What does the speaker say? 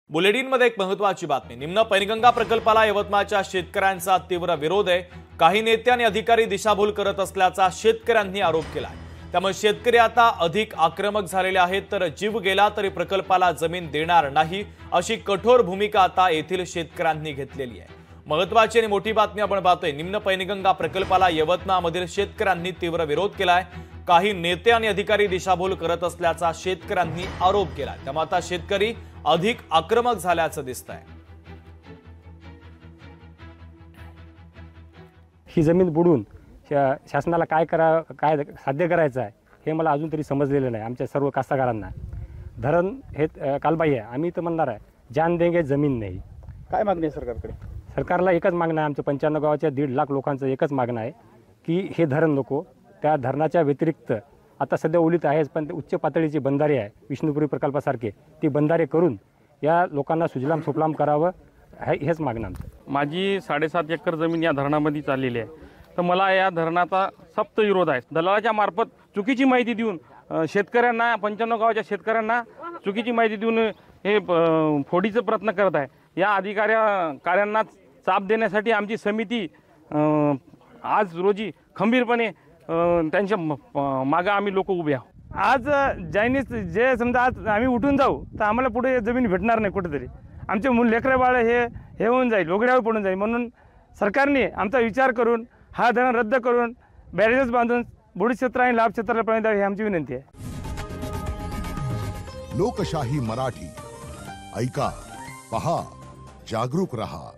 बुलेटिनमध्ये एक महत्त्वाची बातमी। निम्न पैनगंगा प्रकल्पाला यवतमाळच्या शेतकऱ्यांचा तीव्र विरोध आहे। काही नेते आणि अधिकारी दिशाभूल करत असल्याचा शेतकऱ्यांनी आरोप केला आहे। त्यामुळे शेतकरी आता अधिक आक्रमक झालेले आहेत, तर जीव गेला तरी प्रकल्पाला जमीन देणार नाही अशी कठोर भूमिका आता येथील शेतकऱ्यांनी घेतलेली आहे। महत्त्वाची आणि मोठी बातमी आपण पाहतोय। निम्न पैनगंगा प्रकल्पाला यवतमाळमधील शेतकऱ्यांनी तीव्र विरोध केलाय। काही नेते आणि अधिकारी दिशाभूल करत असल्याचा शेतकऱ्यांनी आरोप केला। त्यामुळे आता शेतकरी अधिक आक्रमक झाल्याचं दिसतंय। ही जमीन बुडून शासनाला काय साध्य करायचं आहे हे मला अजून तरी समजलेलं नाही। आमच्या सर्व कास्तकारांना धरण हे कालबाई आहे। आम्ही तर म्हणणार आहे जान देंगे जमीन नाही। काय मागणी आहे सरकारकडे? सरकारला एकच मागणं आहे, आमच्या 95 गावाच्या 1.5 लाख लोकांचं एकच मागणं आहे की हे धरण नको। त्या धरणाच्या व्यतिरिक्त आता सध्या ओलीत आहेच, पण उच्च पातळीची बंधारे आहे विष्णुपुरी प्रकल्पासारखे, ती बंधारे करून या लोकांना सुजलाम सुफलाम करावं हेच मागणं आमचं। माझी 7.5 एकर जमीन या धरणामध्ये चाललेली आहे, तर मला या धरणाचा सक्त विरोध आहे। दलालाच्या मार्फत चुकीची माहिती देऊन शेतकऱ्यांना 95 गावाच्या शेतकऱ्यांना चुकीची माहिती देऊन हे फोडीचा प्रयत्न करत आहे। या अधिकाऱ्यांना चाप देण्यासाठी आमची समिती आज रोजी खंबीरपणे त्यांच्या मागे आम्ही लोक उभे आहोत। आज ज्यांनीच जे समजा आज आम्ही उठून जाऊ तर आम्हाला पुढे जमीन भेटणार नाही। कुठेतरी आमचे लेकरं बाळ हे होऊन जाईल, लोगड्यावर पडून जाईल। म्हणून सरकारने आमचा विचार करून हा धरण रद्द करून बॅरेजेस बांधून बुडीत क्षेत्र आणि लाभ क्षेत्राला पाणी द्यावे ही आमची विनंती आहे। लोकशाही मराठी ऐका, पहा, जागरूक रहा।